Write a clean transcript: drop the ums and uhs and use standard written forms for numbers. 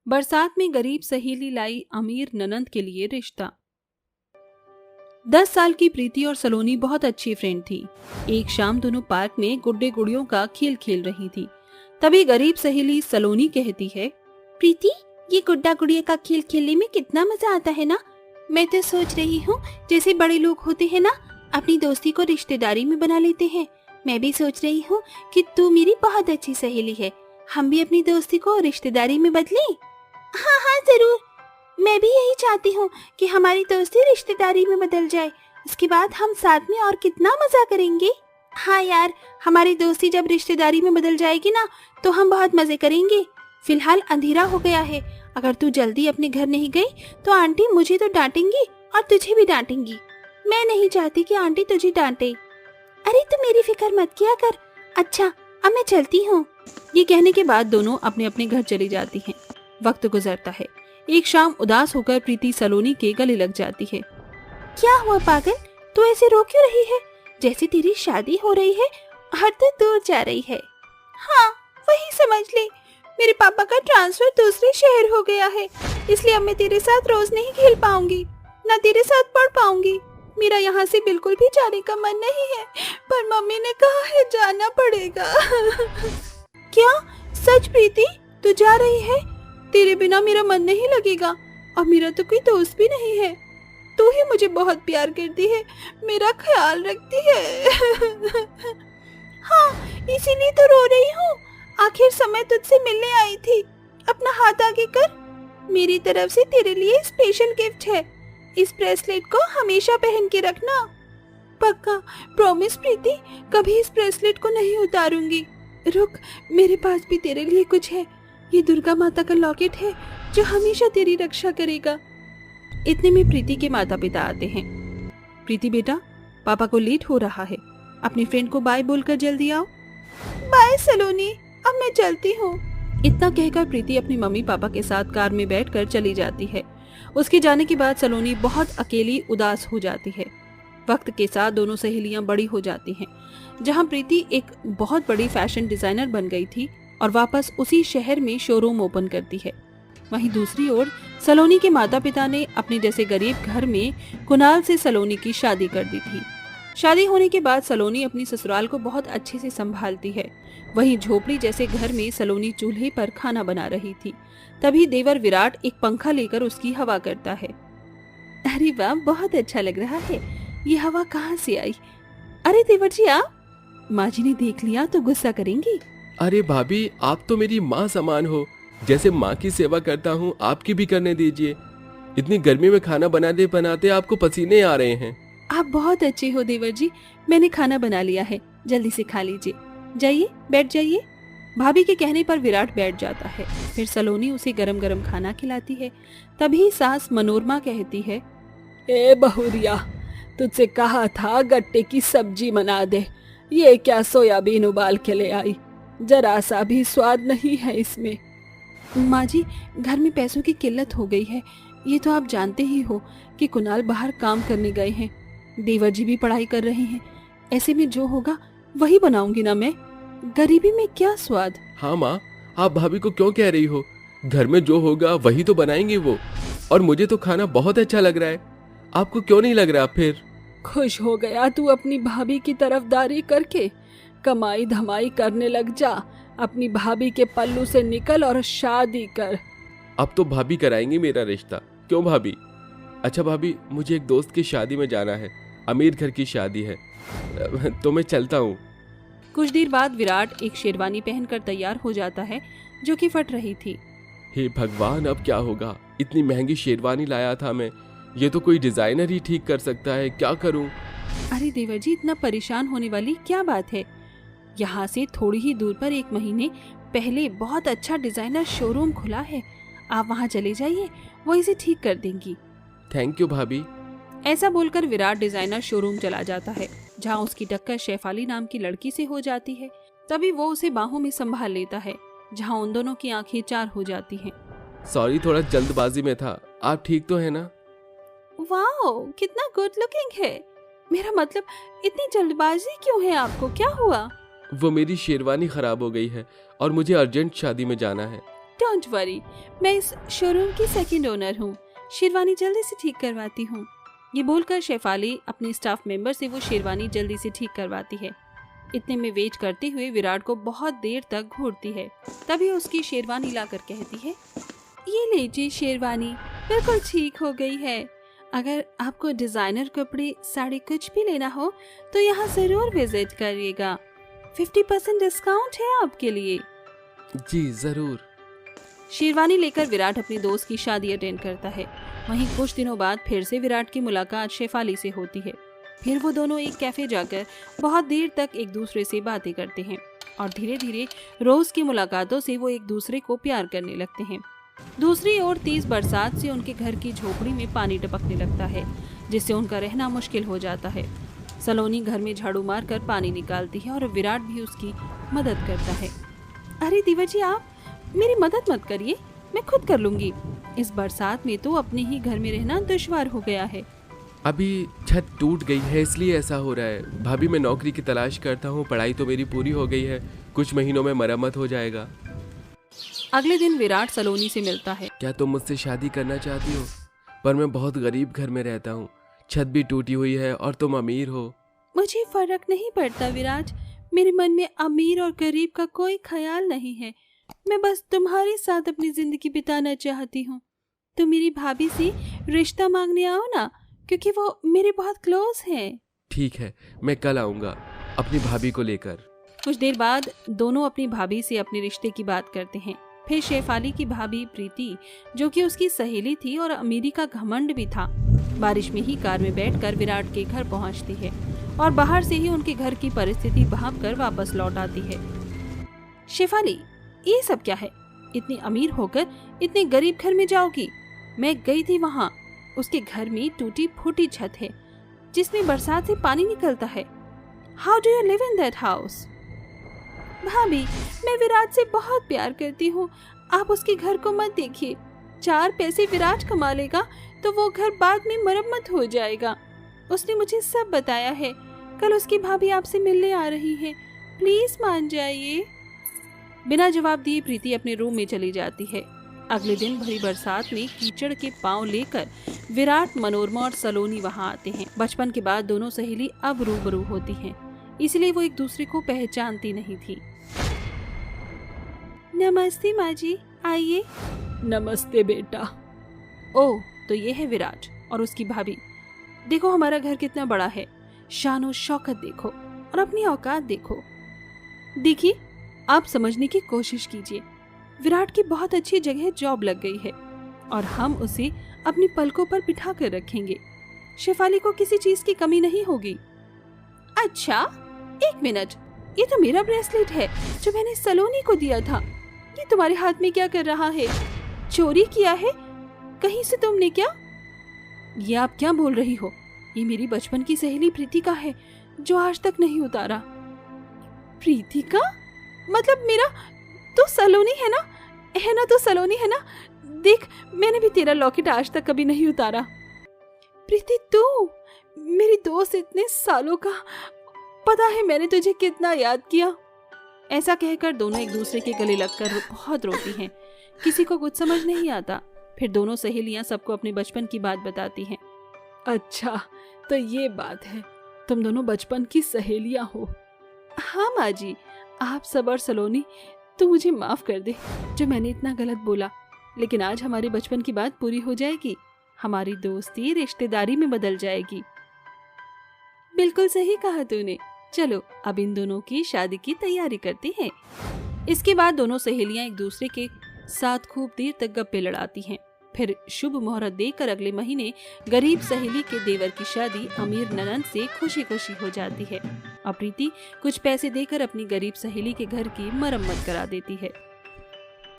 बरसात में गरीब सहेली लाई अमीर ननंद के लिए रिश्ता। 10 साल की प्रीति और सलोनी बहुत अच्छी फ्रेंड थी। एक शाम दोनों पार्क में गुड्डे गुड़ियों का खेल खेल रही थी। तभी गरीब सहेली सलोनी कहती है, प्रीति, ये गुड्डा गुड़िया का खेल खेलने में कितना मजा आता है ना। मैं तो सोच रही हूँ जैसे बड़े लोग होते हैं ना, अपनी दोस्ती को रिश्तेदारी में बना लेते हैं। मैं भी सोच रही हूँ कि तू मेरी बहुत अच्छी सहेली है, हम भी अपनी दोस्ती को रिश्तेदारी में बदलें। हाँ हाँ जरूर, मैं भी यही चाहती हूँ कि हमारी दोस्ती रिश्तेदारी में बदल जाए। उसके बाद हम साथ में और कितना मजा करेंगे। हाँ यार, हमारी दोस्ती जब रिश्तेदारी में बदल जाएगी ना तो हम बहुत मजे करेंगे। फिलहाल अंधेरा हो गया है, अगर तू जल्दी अपने घर नहीं गई तो आंटी मुझे तो डांटेंगी और तुझे भी डांटेंगी। मैं नहीं चाहती कि आंटी तुझे डांटे। अरे तू मेरी फिक्र मत किया कर। अच्छा, अब मैं चलती हूँ। ये कहने के बाद दोनों अपने अपने घर चली जाती हैं। वक्त गुजरता है। एक शाम उदास होकर प्रीति सलोनी के गले लग जाती है। क्या हुआ पागल, तू ऐसे रो क्यों रही है? जैसे तेरी शादी हो रही है और तू दूर जा रही है। हाँ, वही समझ ले, मेरे पापा का ट्रांसफर दूसरे शहर हो गया है, इसलिए अब मैं तेरे साथ रोज नहीं खेल पाऊंगी, ना तेरे साथ पढ़ पाऊंगी। मेरा यहाँ से बिल्कुल भी जाने का मन नहीं है, पर मम्मी ने कहा है जाना पड़ेगा। क्या सच प्रीति, तू जा रही है? तेरे बिना मेरा मन नहीं लगेगा और मेरा तो कोई दोस्त भी नहीं है। तू ही मुझे बहुत प्यार करती है, मेरा ख्याल रखती है। हाँ, इसीलिए तो रो रही हूँ। आखिर समय तुझसे मिलने आई थी। अपना हाथ आगे कर, मेरी तरफ से तेरे लिए स्पेशल गिफ्ट है। इस ब्रेसलेट को हमेशा पहन के रखना। पक्का, प्रॉमिस प्रीति, कभी इस ब्रेसलेट को नहीं उतारूंगी। रुक, मेरे पास भी तेरे लिए कुछ है। ये दुर्गा माता का लॉकेट है जो हमेशा तेरी रक्षा करेगा। इतने में प्रीति के माता पिता आते हैं। प्रीति बेटा, पापा को लेट हो रहा है, अपनी फ्रेंड को बाय बोलकर जल्दी आओ। बाय सलोनी, अब मैं चलती हूँ। इतना कहकर प्रीति अपनी मम्मी पापा के साथ कार में बैठकर चली जाती है। उसके जाने के बाद सलोनी बहुत अकेली उदास हो जाती है। वक्त के साथ दोनों सहेलियां बड़ी हो जाती हैं। जहां प्रीति एक बहुत बड़ी फैशन डिजाइनर बन गई थी और वापस उसी शहर में शोरूम ओपन करती है, वहीं दूसरी ओर सलोनी के माता पिता ने अपने जैसे गरीब घर में कुणाल से सलोनी की शादी कर दी थी। शादी होने के बाद सलोनी अपनी ससुराल को बहुत अच्छे से संभालती है। वहीं झोपड़ी जैसे घर में सलोनी चूल्हे पर खाना बना रही थी। तभी देवर विराट एक पंखा लेकर उसकी हवा करता है। अरे वाह, बहुत अच्छा लग रहा है। ये हवा कहाँ से आई? अरे देवर जी आप? माँ जी ने देख लिया तो गुस्सा करेंगी। अरे भाभी, आप तो मेरी माँ समान हो। जैसे माँ की सेवा करता हूँ आपकी भी करने दीजिए। इतनी गर्मी में खाना बनाते बनाते आपको पसीने आ रहे हैं। आप बहुत अच्छे हो देवर जी, मैंने खाना बना लिया है, जल्दी से खा लीजिए। जाइए, बैठ जाइए। भाभी के कहने पर विराट बैठ जाता है। फिर सलोनी उसे गरम गरम खाना खिलाती है। तभी सास मनोरमा कहती है, ए बहुरिया, तुझसे कहा था गट्टे की सब्जी बना दे, ये क्या सोयाबीन उबाल के ले आई, जरा सा भी स्वाद नहीं है इसमें। माँ जी, घर में पैसों की किल्लत हो गई है, ये तो आप जानते ही हो कि कुणाल बाहर काम करने गए हैं, देवर जी भी पढ़ाई कर रहे हैं। ऐसे में जो होगा वही बनाऊंगी ना मैं, गरीबी में क्या स्वाद। हाँ माँ, आप भाभी को क्यों कह रही हो? घर में जो होगा वही तो बनाएंगे वो, और मुझे तो खाना बहुत अच्छा लग रहा है। आपको क्यों नहीं लग रहा? फिर खुश हो गया तू अपनी भाभी की तरफदारी करके? कमाई धमाई करने लग जा, अपनी भाभी के पल्लू से निकल और शादी कर। अब तो भाभी कराएंगी मेरा रिश्ता। क्यों भाभी? अच्छा भाभी, मुझे एक दोस्त की शादी में जाना है, अमीर घर की शादी है, तो मैं चलता हूँ। कुछ देर बाद विराट एक शेरवानी पहनकर तैयार हो जाता है जो कि फट रही थी। हे भगवान, अब क्या होगा? इतनी महंगी शेरवानी लाया था मैं, ये तो कोई डिजाइनर ही ठीक कर सकता है, क्या करूं? अरे देवर जी, इतना परेशान होने वाली क्या बात है? यहाँ से थोड़ी ही दूर पर 1 महीने पहले बहुत अच्छा डिजाइनर शोरूम खुला है, आप वहाँ चले जाइए, वो इसे ठीक कर देंगी। थैंक यू भाभी। ऐसा बोलकर विराट डिजाइनर शोरूम चला जाता है, जहाँ उसकी टक्कर शेफाली नाम की लड़की से हो जाती है। तभी वो उसे बाहों में संभाल लेता है, जहाँ उन दोनों की आंखें चार हो जाती हैं। सॉरी, थोड़ा जल्दबाजी में था। आप ठीक तो है ना? वाओ, कितना गुड लुकिंग है। मेरा मतलब, इतनी जल्दबाजी क्यों है आपको, क्या हुआ? वो मेरी शेरवानी खराब हो गई है और मुझे अर्जेंट शादी में जाना है। डोंट वरी, मैं इस शोरूम की सेकंड ओनर हूँ। शेरवानी जल्दी से ठीक करवाती हूँ। ये बोलकर शेफाली अपने स्टाफ मेंबर से वो शेरवानी जल्दी से ठीक करवाती है। इतने में वेट करते हुए विराट को बहुत देर तक घूरती है। तभी उसकी शेरवानी लाकर कहती है, ये लीजिए शेरवानी, बिल्कुल ठीक हो गई है। अगर आपको डिजाइनर कपड़े, साड़ी कुछ भी लेना हो तो यहाँ जरूर विजिट करिएगा। 50% डिस्काउंट है आपके लिए। जी जरूर। शेरवानी लेकर विराट अपनी दोस्त की शादी अटेंड करता है। वहीं कुछ दिनों बाद फिर से विराट की मुलाकात शेफाली से होती है। फिर वो दोनों एक कैफे जाकर बहुत देर तक एक दूसरे से बातें करते हैं और धीरे धीरे रोज की मुलाकातों से वो एक दूसरे को प्यार करने लगते हैं। दूसरी ओर तेज बरसात से उनके घर की झोपड़ी में पानी टपकने लगता है, जिससे उनका रहना मुश्किल हो जाता है। सलोनी घर में झाड़ू मारकर पानी निकालती है और विराट भी उसकी मदद करता है। अरे दीवा जी, आप मेरी मदद मत करिए, मैं खुद कर लूंगी। इस बरसात में तो अपने ही घर में रहना दुश्वार हो गया है। अभी छत टूट गई है इसलिए ऐसा हो रहा है। भाभी मैं नौकरी की तलाश करता हूँ, पढ़ाई तो मेरी पूरी हो गई है, कुछ महीनों में मरम्मत हो जाएगा। अगले दिन विराट सलोनी से मिलता है। क्या तुम मुझसे शादी करना चाहती हो? पर मैं बहुत गरीब घर में रहता हूँ, छत भी टूटी हुई है और तुम अमीर हो। मुझे फर्क नहीं पड़ता विराट, मेरे मन में अमीर और गरीब का कोई ख्याल नहीं है। मैं बस तुम्हारे साथ अपनी जिंदगी बिताना चाहती हूँ। तुम मेरी भाभी से रिश्ता मांगने आओ ना, क्योंकि वो मेरे बहुत क्लोज हैं। ठीक है, मैं कल आऊँगा अपनी भाभी को लेकर। कुछ देर बाद दोनों अपनी भाभी से अपने रिश्ते की बात करते हैं। फिर शेफाली की भाभी प्रीति, जो कि उसकी सहेली थी और अमीरी का घमंड भी था, बारिश में ही कार में बैठकर विराट के घर पहुंचती है और बाहर से ही उनके घर की परिस्थिति भांपकर वापस लौट आती है। शेफाली, ये सब क्या है? इतनी अमीर होकर इतने गरीब घर में जाओगी? मैं गई थी वहाँ, उसके घर में टूटी फूटी छत है जिसमें बरसात से पानी निकलता है। How do you live in that house? भाभी, मैं विराट से बहुत प्यार करती हूँ, आप उसके घर को मत देखिए। 4 पैसे विराट कमा लेगा तो वो घर बाद में मरम्मत हो जाएगा। उसने मुझे सब बताया है। कल उसकी भाभी आपसे मिलने आ रही है, प्लीज मान जाइए। बिना जवाब दिए प्रीति अपने रूम में चली जाती है। अगले दिन भरी बरसात में कीचड़ के पांव लेकर विराट, मनोरमा और सलोनी वहां आते हैं। बचपन के बाद दोनों सहेली अब रूबरू होती हैं, इसलिए वो एक दूसरे को पहचानती नहीं थी। नमस्ते माँ जी, आइए। नमस्ते बेटा। ओह, तो ये है विराट और उसकी भाभी। देखो हमारा घर कितना बड़ा है, शानो शौकत देखो और अपनी औकात देखो। देखिए, आप समझने की कोशिश कीजिए। विराट की बहुत अच्छी जगह जॉब लग गई है और हम उसे अपनी पलकों पर बिठा कर रखेंगे। शेफाली को किसी चीज की कमी नहीं होगी। अच्छा, 1 मिनट, ये तो मेरा ब्रेसलेट है जो मैंने सलोनी को दिया था। ये तुम्हारे हाथ में क्या कर रहा है? चोरी किया है कहीं से तुमने क्या? ये आप क्या बोल रही हो? ये मेरी बचपन की सहेली प्रीति का है जो आज तक नहीं उतारा। प्रीति का मतलब मेरा तो सलोनी है ना? तो सलोनी है ना? देख, मैंने भी तेरा लॉकेट आज तक कभी नहीं उतारा। प्रीति, तू मेरी दोस्त इतने सालों का, पता है मैंने तुझे कितना याद किया। ऐसा कहकर दोनों एक दूसरे के गले लगकर बहुत रोती हैं। किसी को कुछ समझ नहीं आता। फिर दोनों सहेलियां सबको अपने बचपन की बात बताती हैं। अच्छा, तो ये बात है, तुम दोनों बचपन की सहेलियां हो। हाँ माँ जी, आप सब और सलोनी, तू मुझे माफ कर दे जो मैंने इतना गलत बोला, लेकिन आज हमारे बचपन की बात पूरी हो जाएगी। हमारी दोस्ती रिश्तेदारी में बदल जाएगी। बिल्कुल सही कहा तूने। चलो अब इन दोनों की शादी की तैयारी करते हैं। इसके बाद दोनों सहेलियां एक दूसरे के साथ खूब देर तक गप्पे लड़ाती हैं। फिर शुभ मुहूर्त देखकर अगले महीने गरीब सहेली के देवर की शादी अमीर ननंद से खुशी खुशी हो जाती है और प्रीति कुछ पैसे देकर अपनी गरीब सहेली के घर की मरम्मत करा देती है।